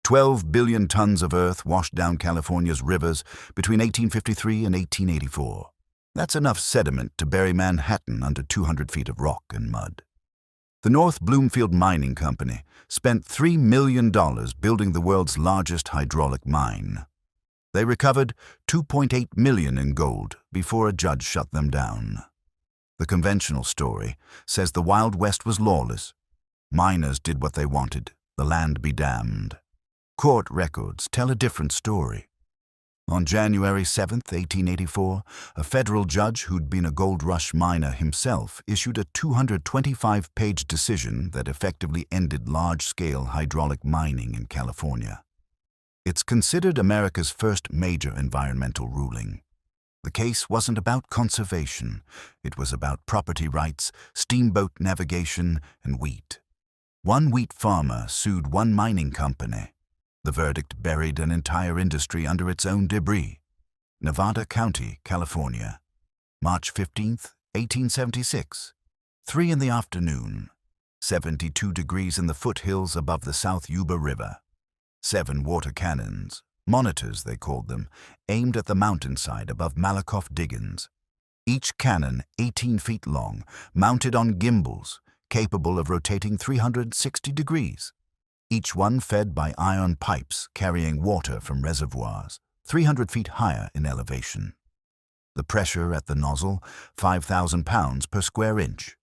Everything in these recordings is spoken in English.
12 billion tons of earth washed down California's rivers between 1853 and 1884. That's enough sediment to bury Manhattan under 200 feet of rock and mud. The North Bloomfield Mining Company spent $3 million building the world's largest hydraulic mine. They recovered $2.8 million in gold before a judge shut them down. The conventional story says the Wild West was lawless. Miners did what they wanted, the land be damned. Court records tell a different story. On January 7, 1884, a federal judge who'd been a gold rush miner himself issued a 225-page decision that effectively ended large-scale hydraulic mining in California. It's considered America's first major environmental ruling. The case wasn't about conservation. It was about property rights, steamboat navigation, and wheat. One wheat farmer sued one mining company. The verdict buried an entire industry under its own debris. Nevada County, California. March 15, 1876. 3 in the afternoon. 72 degrees in the foothills above the South Yuba River. 7 water cannons, monitors they called them, aimed at the mountainside above Malakoff Diggins. Each cannon 18 feet long, mounted on gimbals, capable of rotating 360 degrees. Each one fed by iron pipes carrying water from reservoirs, 300 feet higher in elevation. The pressure at the nozzle, 5,000 pounds per square inch.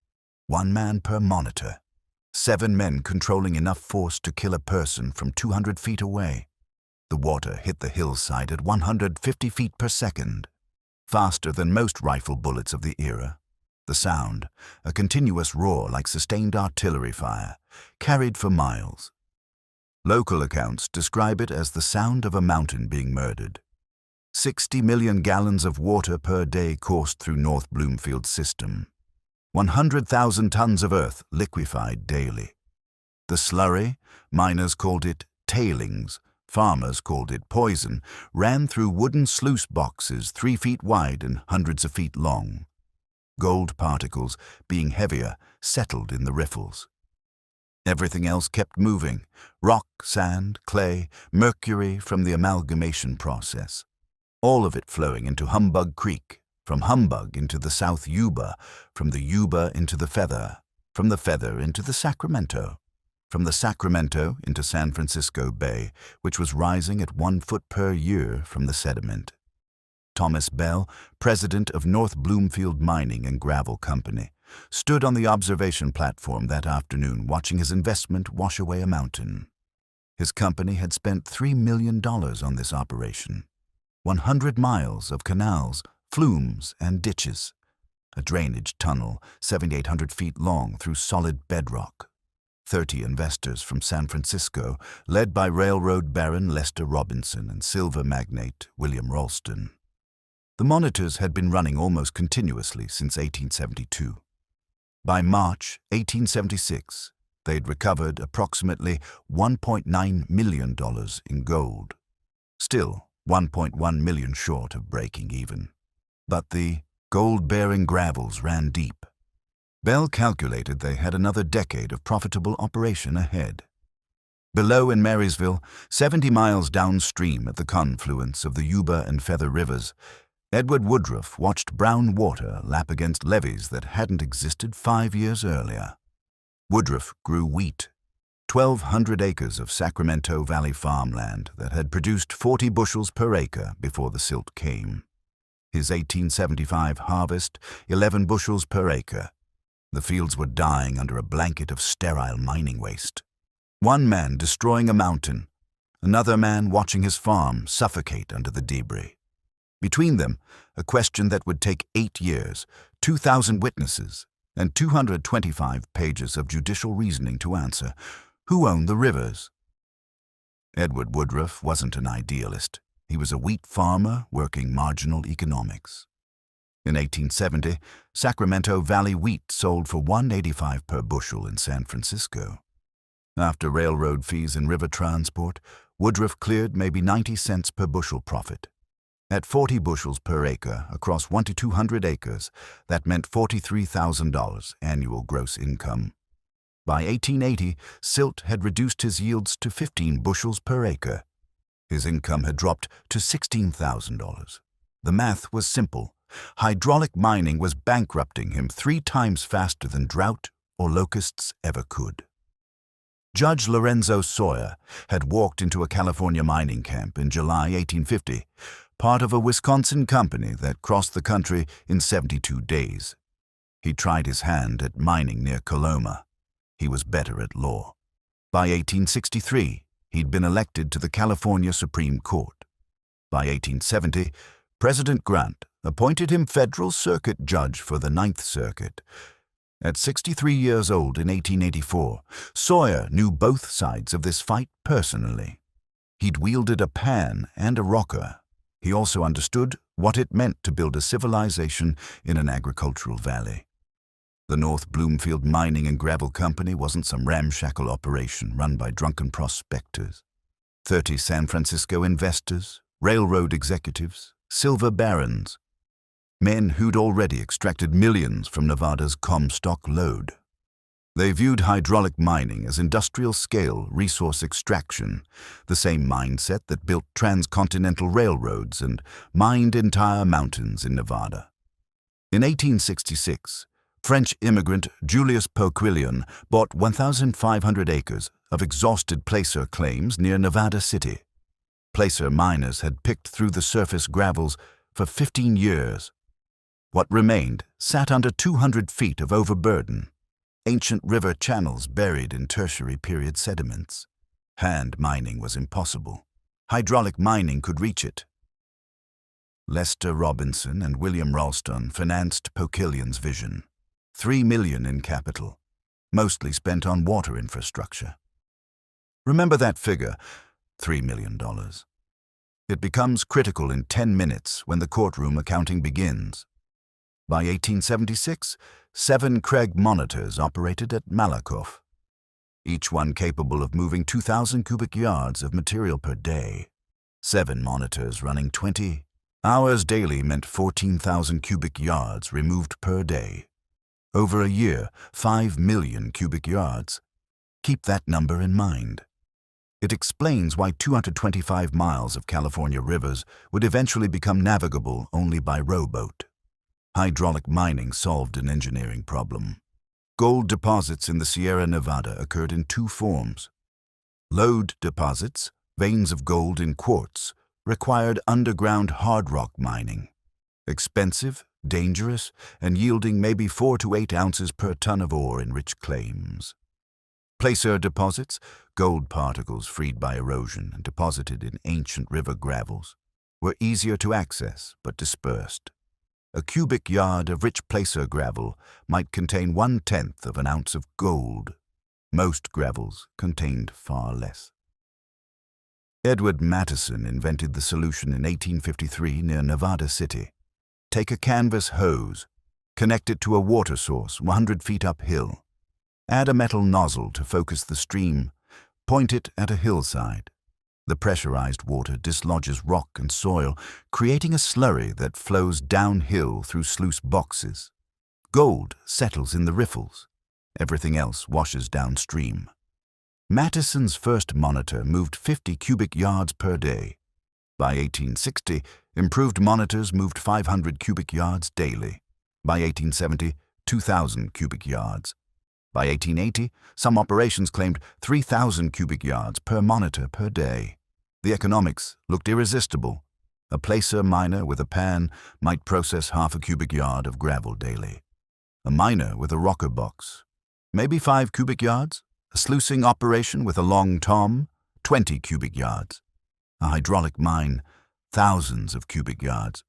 1 man per monitor. 7 men controlling enough force to kill a person from 200 feet away. The water hit the hillside at 150 feet per second, faster than most rifle bullets of the era. The sound, a continuous roar like sustained artillery fire, carried for miles. Local accounts describe it as the sound of a mountain being murdered. 60 million gallons of water per day coursed through North Bloomfield's system. 100,000 tons of earth liquefied daily. The slurry, miners called it tailings, farmers called it poison, ran through wooden sluice boxes 3 feet wide and hundreds of feet long. Gold particles, being heavier, settled in the riffles. Everything else kept moving: rock, sand, clay, mercury from the amalgamation process. All of it flowing into Humbug Creek, from Humbug into the South Yuba, from the Yuba into the Feather, from the Feather into the Sacramento, from the Sacramento into San Francisco Bay, which was rising at 1 foot per year from the sediment. Thomas Bell, president of North Bloomfield Mining and Gravel Company, stood on the observation platform that afternoon watching his investment wash away a mountain. His company had spent $3 million on this operation. 100 miles of canals, flumes, and ditches. A drainage tunnel 7,800 feet long through solid bedrock. 30 investors from San Francisco, led by railroad baron Lester Robinson and silver magnate William Ralston. The monitors had been running almost continuously since 1872. By March 1876, they'd recovered approximately $1.9 million in gold. Still, 1.1 million short of breaking even. But the gold-bearing gravels ran deep. Bell calculated they had another decade of profitable operation ahead. Below in Marysville, 70 miles downstream at the confluence of the Yuba and Feather Rivers, Edward Woodruff watched brown water lap against levees that hadn't existed 5 years earlier. Woodruff grew wheat, 1,200 acres of Sacramento Valley farmland that had produced 40 bushels per acre before the silt came. His 1875 harvest, 11 bushels per acre. The fields were dying under a blanket of sterile mining waste. 1 man destroying a mountain, another man watching his farm suffocate under the debris. Between them, a question that would take 8 years, 2,000 witnesses, and 225 pages of judicial reasoning to answer. Who owned the rivers? Edward Woodruff wasn't an idealist. He was a wheat farmer working marginal economics. In 1870, Sacramento Valley wheat sold for $1.85 per bushel in San Francisco. After railroad fees and river transport, Woodruff cleared maybe 90 cents per bushel profit. At 40 bushels per acre across 1 to 200 acres, that meant $43,000 annual gross income. By 1880, silt had reduced his yields to 15 bushels per acre. His income had dropped to $16,000. The math was simple. Hydraulic mining was bankrupting him 3 times faster than drought or locusts ever could. Judge Lorenzo Sawyer had walked into a California mining camp in July 1850, part of a Wisconsin company that crossed the country in 72 days. He tried his hand at mining near Coloma. He was better at law. By 1863, he'd been elected to the California Supreme Court. By 1870, President Grant appointed him federal circuit judge for the Ninth Circuit. At 63 years old in 1884, Sawyer knew both sides of this fight personally. He'd wielded a pan and a rocker. He also understood what it meant to build a civilization in an agricultural valley. The North Bloomfield Mining and Gravel Company wasn't some ramshackle operation run by drunken prospectors. 30 San Francisco investors, railroad executives, silver barons, men who'd already extracted millions from Nevada's Comstock lode. They viewed hydraulic mining as industrial-scale resource extraction, the same mindset that built transcontinental railroads and mined entire mountains in Nevada. In 1866, French immigrant Julius Poquelin bought 1,500 acres of exhausted placer claims near Nevada City. Placer miners had picked through the surface gravels for 15 years. What remained sat under 200 feet of overburden, ancient river channels buried in tertiary period sediments. Hand mining was impossible. Hydraulic mining could reach it. Lester Robinson and William Ralston financed Poquelin's vision. $3 million in capital, mostly spent on water infrastructure. Remember that figure, $3 million. It becomes critical in 10 minutes when the courtroom accounting begins. By 1876, 7 Craig monitors operated at Malakoff, each one capable of moving 2,000 cubic yards of material per day. 7 monitors running 20 hours daily meant 14,000 cubic yards removed per day. Over a year, 5 million cubic yards. Keep that number in mind. It explains why 225 miles of California rivers would eventually become navigable only by rowboat. Hydraulic mining solved an engineering problem. Gold deposits in the Sierra Nevada occurred in 2 forms. Lode deposits, veins of gold in quartz, required underground hard rock mining. Expensive, dangerous, and yielding maybe 4 to 8 ounces per ton of ore in rich claims. Placer deposits, gold particles freed by erosion and deposited in ancient river gravels, were easier to access but dispersed. A cubic yard of rich placer gravel might contain 1/10 of an ounce of gold. Most gravels contained far less. Edward Mattison invented the solution in 1853 near Nevada City. Take a canvas hose, connect it to a water source 100 feet uphill. Add a metal nozzle to focus the stream. Point it at a hillside. The pressurized water dislodges rock and soil, creating a slurry that flows downhill through sluice boxes. Gold settles in the riffles. Everything else washes downstream. Mattison's first monitor moved 50 cubic yards per day. By 1860, improved monitors moved 500 cubic yards daily. By 1870, 2,000 cubic yards. By 1880, some operations claimed 3,000 cubic yards per monitor per day. The economics looked irresistible. A placer miner with a pan might process half a cubic yard of gravel daily. A miner with a rocker box, maybe 5 cubic yards. A sluicing operation with a long tom, 20 cubic yards. A hydraulic mine, thousands of cubic yards.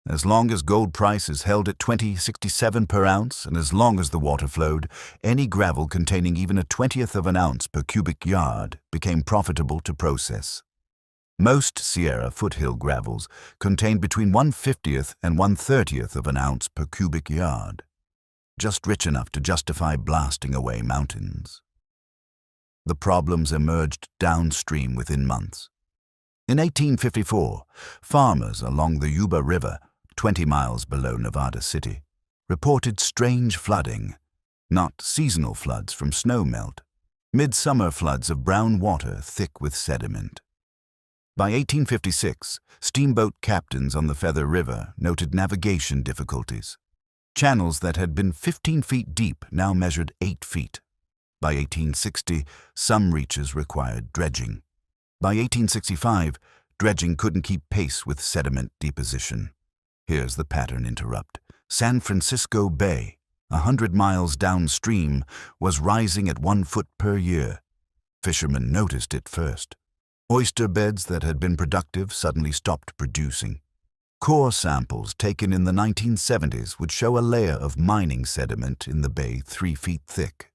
As long as gold price is held at $20.67 per ounce, and as long as the water flowed, any gravel containing even a 20th of an ounce per cubic yard became profitable to process. Most Sierra foothill gravels contained between 1/50th and 1/30th of an ounce per cubic yard, just rich enough to justify blasting away mountains. The problems emerged downstream within months. In 1854, farmers along the Yuba River, 20 miles below Nevada City, reported strange flooding. not seasonal floods from snowmelt, midsummer floods of brown water thick with sediment. By 1856, steamboat captains on the Feather River noted navigation difficulties. Channels that had been 15 feet deep now measured 8 feet. By 1860, some reaches required dredging. By 1865, dredging couldn't keep pace with sediment deposition. Here's the pattern interrupt. San Francisco Bay, 100 miles downstream, was rising at 1 foot per year. Fishermen noticed it first. Oyster beds that had been productive suddenly stopped producing. Core samples taken in the 1970s would show a layer of mining sediment in the bay 3 feet thick.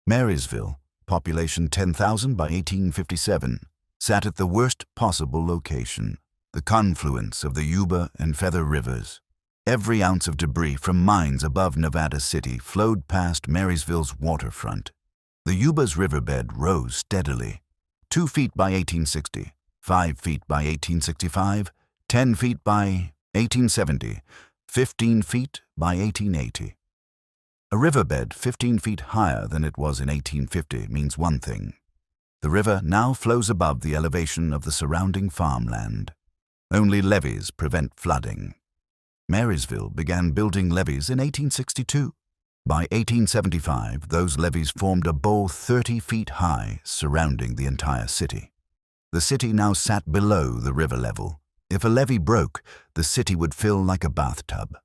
Marysville, population 10,000 by 1857, sat at the worst possible location, the confluence of the Yuba and Feather Rivers. Every ounce of debris from mines above Nevada City flowed past Marysville's waterfront. The Yuba's riverbed rose steadily, 2 feet by 1860, 5 feet by 1865, 10 feet by 1870, 15 feet by 1880. A riverbed 15 feet higher than it was in 1850 means one thing. The river now flows above the elevation of the surrounding farmland. Only levees prevent flooding. Marysville began building levees in 1862. By 1875, those levees formed a bowl 30 feet high surrounding the entire city. The city now sat below the river level. If a levee broke, the city would fill like a bathtub.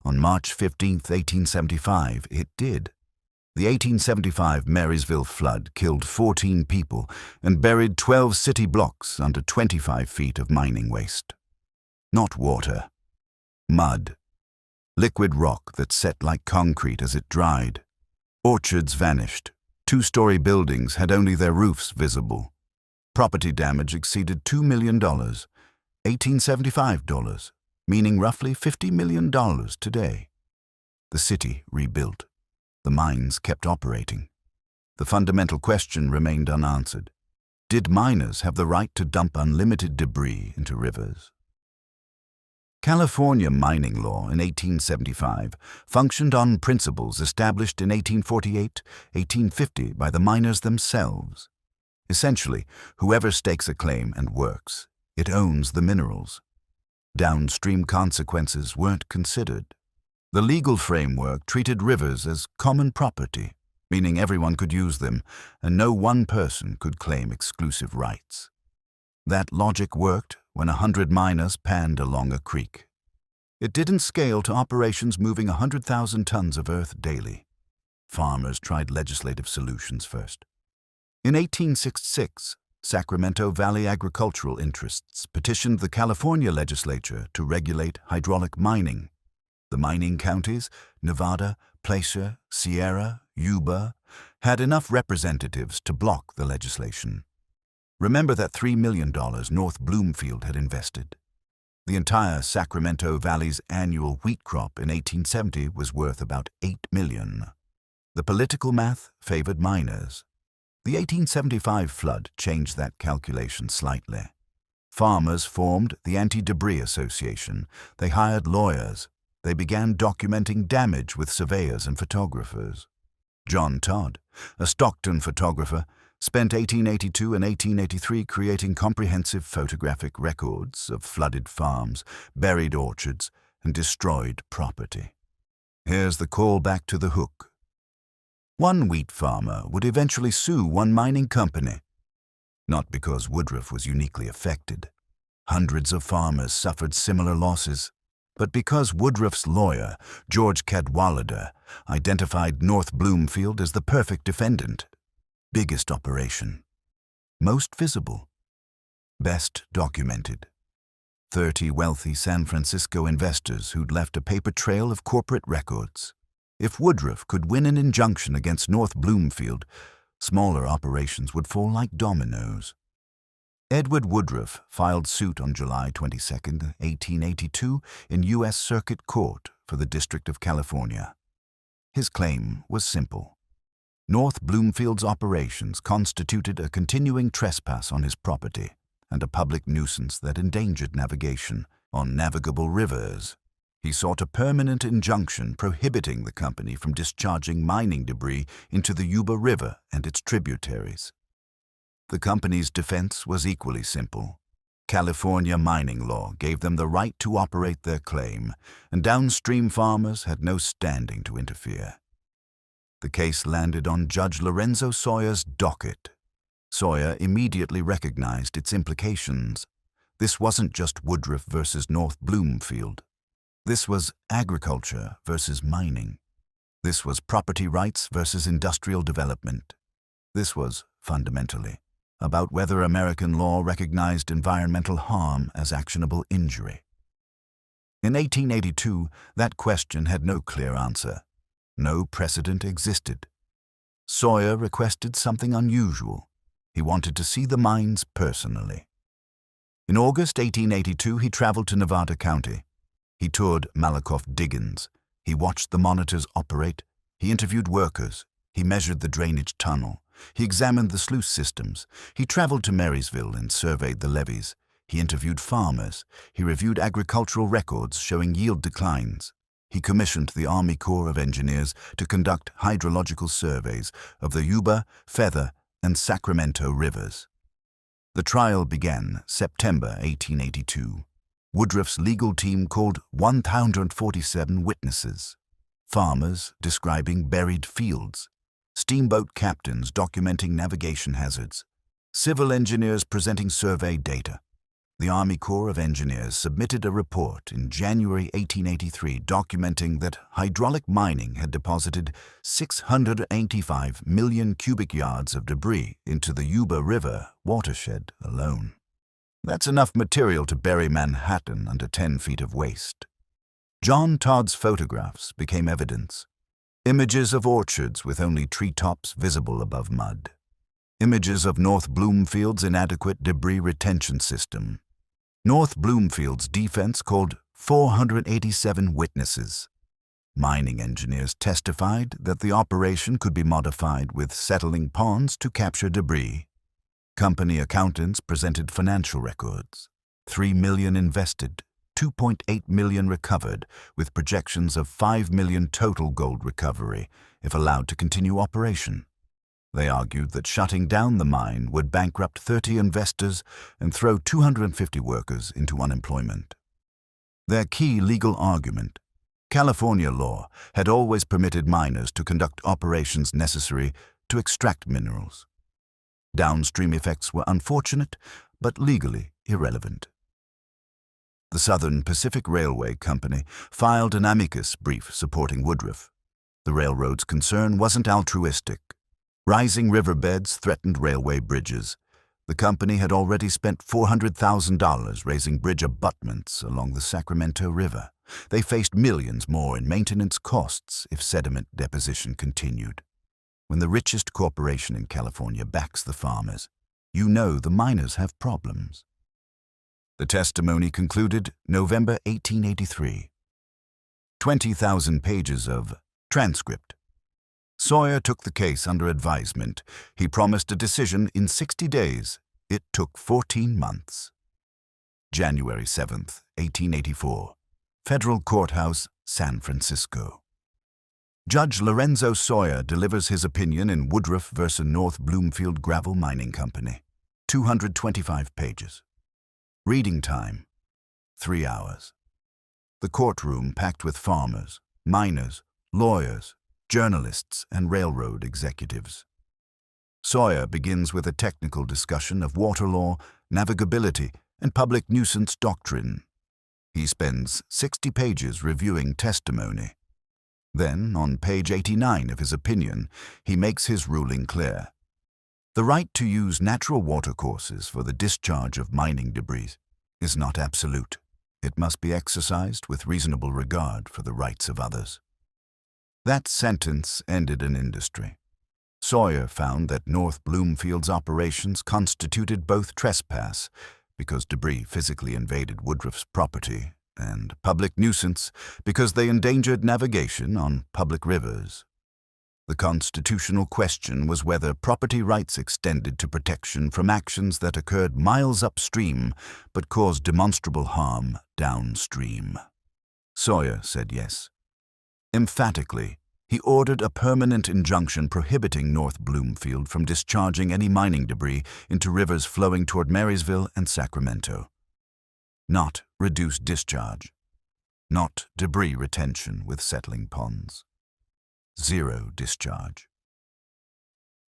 On March 15, 1875, it did. The 1875 Marysville flood killed 14 people and buried 12 city blocks under 25 feet of mining waste. Not water. Mud. Liquid rock that set like concrete as it dried. Orchards vanished. 2-story buildings had only their roofs visible. Property damage exceeded $2 million, $1875, meaning roughly $50 million today. The city rebuilt. The mines kept operating. The fundamental question remained unanswered. Did miners have the right to dump unlimited debris into rivers? California mining law in 1875 functioned on principles established in 1848, 1850 by the miners themselves. Essentially, whoever stakes a claim and works, it owns the minerals. Downstream consequences weren't considered. The legal framework treated rivers as common property, meaning everyone could use them, and no one person could claim exclusive rights. That logic worked when 100 miners panned along a creek. It didn't scale to operations moving 100,000 tons of earth daily. Farmers tried legislative solutions first. In 1866, Sacramento Valley agricultural interests petitioned the California legislature to regulate hydraulic mining. The mining counties, Nevada, Placer, Sierra, Yuba, had enough representatives to block the legislation. Remember that $3 million North Bloomfield had invested. The entire Sacramento Valley's annual wheat crop in 1870 was worth about $8 million. The political math favored miners. The 1875 flood changed that calculation slightly. Farmers formed the Anti-Debris Association. They hired lawyers. They began documenting damage with surveyors and photographers. John Todd, a Stockton photographer, spent 1882 and 1883 creating comprehensive photographic records of flooded farms, buried orchards, and destroyed property. Here's the call back to the hook. One wheat farmer would eventually sue one mining company. Not because Woodruff was uniquely affected. Hundreds of farmers suffered similar losses, but because Woodruff's lawyer, George Cadwallader, identified North Bloomfield as the perfect defendant. Biggest operation. Most visible. Best documented. 30 wealthy San Francisco investors who'd left a paper trail of corporate records. If Woodruff could win an injunction against North Bloomfield, smaller operations would fall like dominoes. Edward Woodruff filed suit on July 22, 1882, in U.S. Circuit Court for the District of California. His claim was simple. North Bloomfield's operations constituted a continuing trespass on his property and a public nuisance that endangered navigation on navigable rivers. He sought a permanent injunction prohibiting the company from discharging mining debris into the Yuba River and its tributaries. The company's defense was equally simple. California mining law gave them the right to operate their claim, and downstream farmers had no standing to interfere. The case landed on Judge Lorenzo Sawyer's docket. Sawyer immediately recognized its implications. This wasn't just Woodruff versus North Bloomfield. This was agriculture versus mining. This was property rights versus industrial development. This was, fundamentally, about whether American law recognized environmental harm as actionable injury. In 1882, that question had no clear answer. No precedent existed. Sawyer requested something unusual. He wanted to see the mines personally. In August 1882, he traveled to Nevada County. He toured Malakoff Diggins. He watched the monitors operate. He interviewed workers. He measured the drainage tunnel. He examined the sluice systems. He traveled to Marysville and surveyed the levees. He interviewed farmers. He reviewed agricultural records showing yield declines. He commissioned the Army Corps of Engineers to conduct hydrological surveys of the Yuba, Feather, and Sacramento rivers. The trial began September 1882. Woodruff's legal team called 147 witnesses. Farmers describing buried fields. Steamboat captains documenting navigation hazards. Civil engineers presenting survey data. The Army Corps of Engineers submitted a report in January 1883 documenting that hydraulic mining had deposited 685 million cubic yards of debris into the Yuba River watershed alone. That's enough material to bury Manhattan under 10 feet of waste. John Todd's photographs became evidence. Images of orchards with only treetops visible above mud. Images of North Bloomfield's inadequate debris retention system. North Bloomfield's defense called 487 witnesses. Mining engineers testified that the operation could be modified with settling ponds to capture debris. Company accountants presented financial records. $3 million invested, $2.8 million recovered, with projections of $5 million total gold recovery if allowed to continue operation. They argued that shutting down the mine would bankrupt 30 investors and throw 250 workers into unemployment. Their key legal argument: California law had always permitted miners to conduct operations necessary to extract minerals. Downstream effects were unfortunate, but legally irrelevant. The Southern Pacific Railway Company filed an amicus brief supporting Woodruff. The railroad's concern wasn't altruistic. Rising riverbeds threatened railway bridges. The company had already spent $400,000 raising bridge abutments along the Sacramento River. They faced millions more in maintenance costs if sediment deposition continued. When the richest corporation in California backs the farmers, you know the miners have problems. The testimony concluded November 1883. 20,000 pages of transcript. Sawyer took the case under advisement. He promised a decision in 60 days. It took 14 months. January 7, 1884. Federal Courthouse, San Francisco. Judge Lorenzo Sawyer delivers his opinion in Woodruff versus North Bloomfield Gravel Mining Company. 225 pages. Reading time, 3 hours. The courtroom packed with farmers, miners, lawyers, journalists, and railroad executives. Sawyer begins with a technical discussion of water law, navigability, and public nuisance doctrine. He spends 60 pages reviewing testimony. Then, on page 89 of his opinion, he makes his ruling clear. The right to use natural watercourses for the discharge of mining debris is not absolute. It must be exercised with reasonable regard for the rights of others. That sentence ended an industry. Sawyer found that North Bloomfield's operations constituted both trespass, because debris physically invaded Woodruff's property, and public nuisance, because they endangered navigation on public rivers. The constitutional question was whether property rights extended to protection from actions that occurred miles upstream but caused demonstrable harm downstream. Sawyer said yes. Emphatically, he ordered a permanent injunction prohibiting North Bloomfield from discharging any mining debris into rivers flowing toward Marysville and Sacramento. Not reduced discharge. Not debris retention with settling ponds. Zero discharge.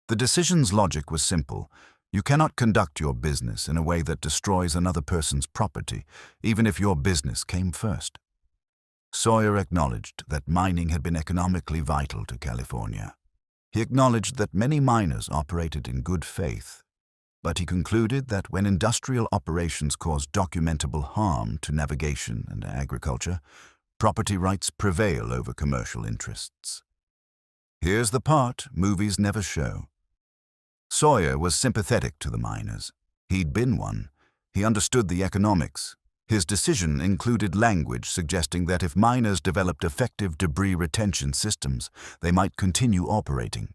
The decision's logic was simple. You cannot conduct your business in a way that destroys another person's property, even if your business came first. Sawyer acknowledged that mining had been economically vital to California. He acknowledged that many miners operated in good faith, but he concluded that when industrial operations cause documentable harm to navigation and agriculture, property rights prevail over commercial interests. Here's the part movies never show. Sawyer was sympathetic to the miners. He'd been one. He understood the economics. His decision included language suggesting that if miners developed effective debris retention systems, they might continue operating.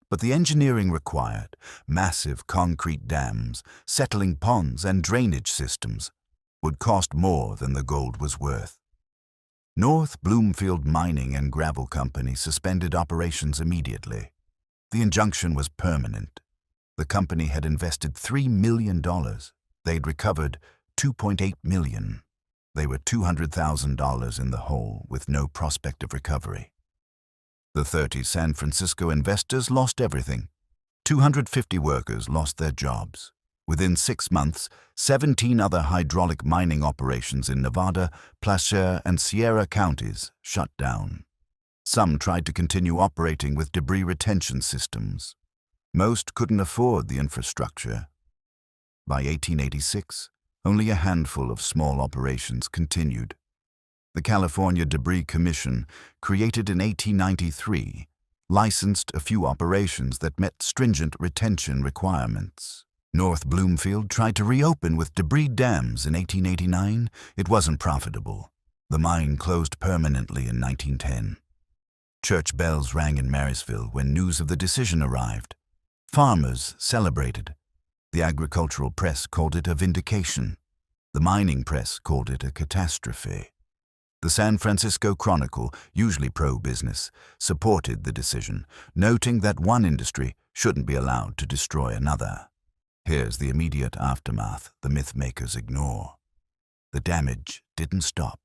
But the engineering required, massive concrete dams, settling ponds, and drainage systems, would cost more than the gold was worth. North Bloomfield Mining and Gravel Company suspended operations immediately. The injunction was permanent. The company had invested $3 million. They'd recovered $2.8 million. They were $200,000 in the hole with no prospect of recovery. The 30 San Francisco investors lost everything. 250 workers lost their jobs. Within 6 months, 17 other hydraulic mining operations in Nevada, Placer, and Sierra counties shut down. Some tried to continue operating with debris retention systems. Most couldn't afford the infrastructure. By 1886, only a handful of small operations continued. The California Debris Commission, created in 1893, licensed a few operations that met stringent retention requirements. North Bloomfield tried to reopen with debris dams in 1889. It wasn't profitable. The mine closed permanently in 1910. Church bells rang in Marysville when news of the decision arrived. Farmers celebrated. The agricultural press called it a vindication. The mining press called it a catastrophe. The San Francisco Chronicle, usually pro-business, supported the decision, noting that one industry shouldn't be allowed to destroy another. Here's the immediate aftermath the myth-makers ignore. The damage didn't stop.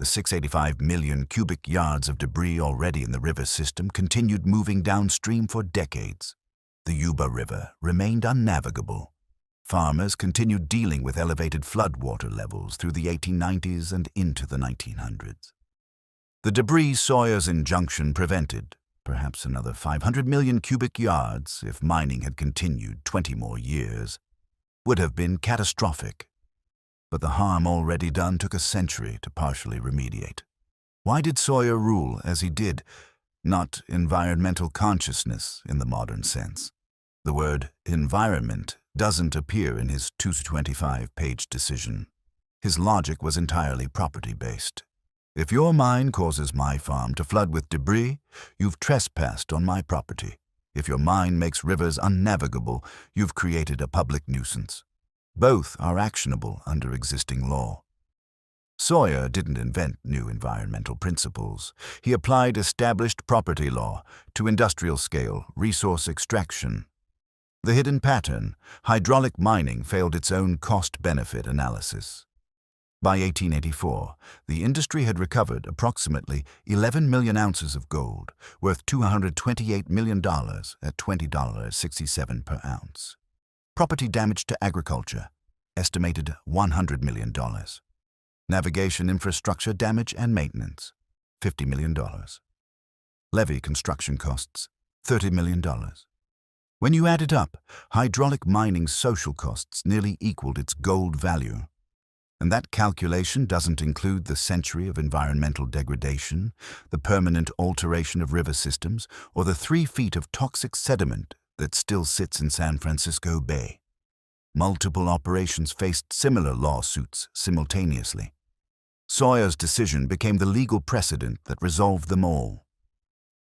The 685 million cubic yards of debris already in the river system continued moving downstream for decades. The Yuba River remained unnavigable. Farmers continued dealing with elevated floodwater levels through the 1890s and into the 1900s. The debris Sawyer's injunction prevented, perhaps another 500 million cubic yards if mining had continued 20 more years, would have been catastrophic. But the harm already done took a century to partially remediate. Why did Sawyer rule as he did? Not environmental consciousness in the modern sense. The word environment doesn't appear in his 225-page decision. His logic was entirely property-based. If your mine causes my farm to flood with debris, you've trespassed on my property. If your mine makes rivers unnavigable, you've created a public nuisance. Both are actionable under existing law. Sawyer didn't invent new environmental principles. He applied established property law to industrial-scale resource extraction. The hidden pattern, hydraulic mining, failed its own cost-benefit analysis. By 1884, the industry had recovered approximately 11 million ounces of gold, worth $228 million at $20.67 per ounce. Property damage to agriculture, estimated $100 million. Navigation infrastructure damage and maintenance, $50 million. Levee construction costs, $30 million. When you add it up, hydraulic mining's social costs nearly equaled its gold value. And that calculation doesn't include the century of environmental degradation, the permanent alteration of river systems, or the 3 feet of toxic sediment that still sits in San Francisco Bay. Multiple operations faced similar lawsuits simultaneously. Sawyer's decision became the legal precedent that resolved them all.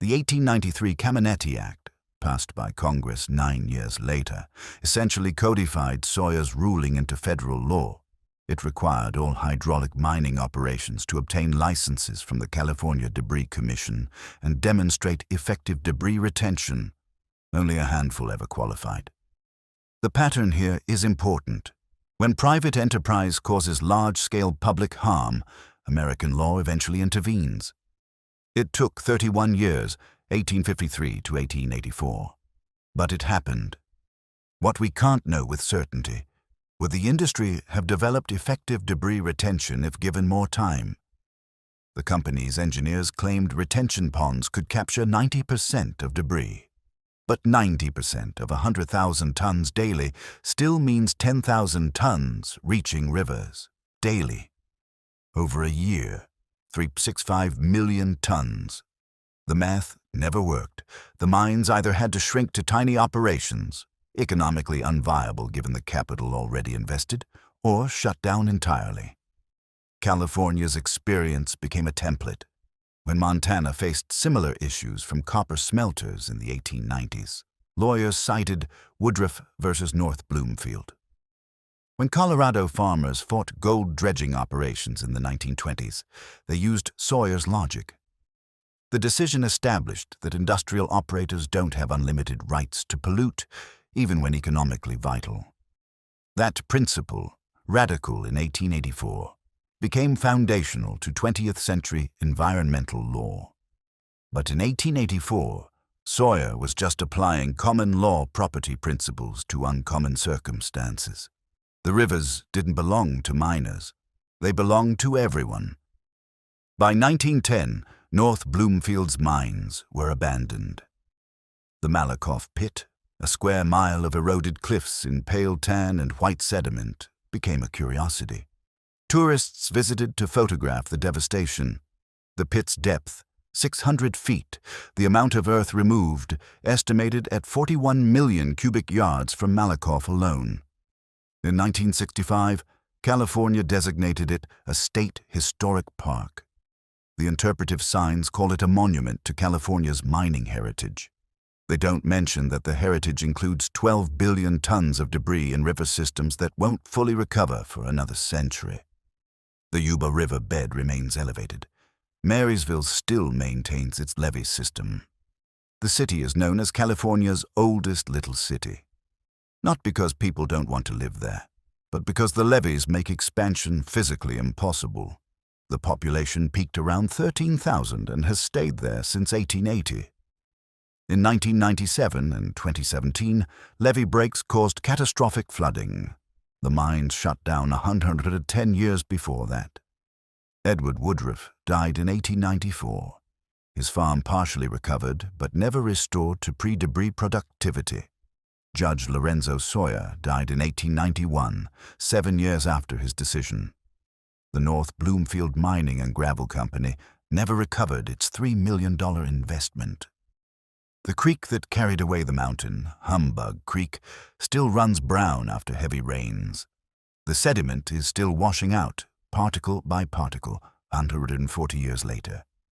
The 1893 Caminetti Act, passed by Congress 9 years later, essentially codified Sawyer's ruling into federal law. It required all hydraulic mining operations to obtain licenses from the California Debris Commission and demonstrate effective debris retention. Only a handful ever qualified. The pattern here is important. When private enterprise causes large-scale public harm, American law eventually intervenes. It took 31 years, 1853 to 1884. But it happened. What we can't know with certainty: would the industry have developed effective debris retention if given more time? The company's engineers claimed retention ponds could capture 90% of debris. But 90% of 100,000 tons daily still means 10,000 tons reaching rivers daily. Over a year, 365 million tons. The math never worked. The mines either had to shrink to tiny operations, economically unviable given the capital already invested, or shut down entirely. California's experience became a template. When Montana faced similar issues from copper smelters in the 1890s, lawyers cited Woodruff versus North Bloomfield. When Colorado farmers fought gold dredging operations in the 1920s, they used Sawyer's logic. The decision established that industrial operators don't have unlimited rights to pollute, even when economically vital. That principle, radical in 1884, became foundational to 20th century environmental law. But in 1884, Sawyer was just applying common law property principles to uncommon circumstances. The rivers didn't belong to miners. They belonged to everyone. By 1910, North Bloomfield's mines were abandoned. The Malakoff Pit, a square mile of eroded cliffs in pale tan and white sediment, became a curiosity. Tourists visited to photograph the devastation. The pit's depth, 600 feet, the amount of earth removed, estimated at 41 million cubic yards from Malakoff alone. In 1965, California designated it a state historic park. The interpretive signs call it a monument to California's mining heritage. They don't mention that the heritage includes 12 billion tons of debris in river systems that won't fully recover for another century. The Yuba River bed remains elevated. Marysville still maintains its levee system. The city is known as California's oldest little city. Not because people don't want to live there, but because the levees make expansion physically impossible. The population peaked around 13,000 and has stayed there since 1880. In 1997 and 2017, levee breaks caused catastrophic flooding. The mines shut down 110 years before that. Edward Woodruff died in 1894. His farm partially recovered, but never restored to pre-debris productivity. Judge Lorenzo Sawyer died in 1891, 7 years after his decision. The North Bloomfield Mining and Gravel Company never recovered its $3 million investment. The creek that carried away the mountain, Humbug Creek, still runs brown after heavy rains. The sediment is still washing out, particle by particle, 140 years later.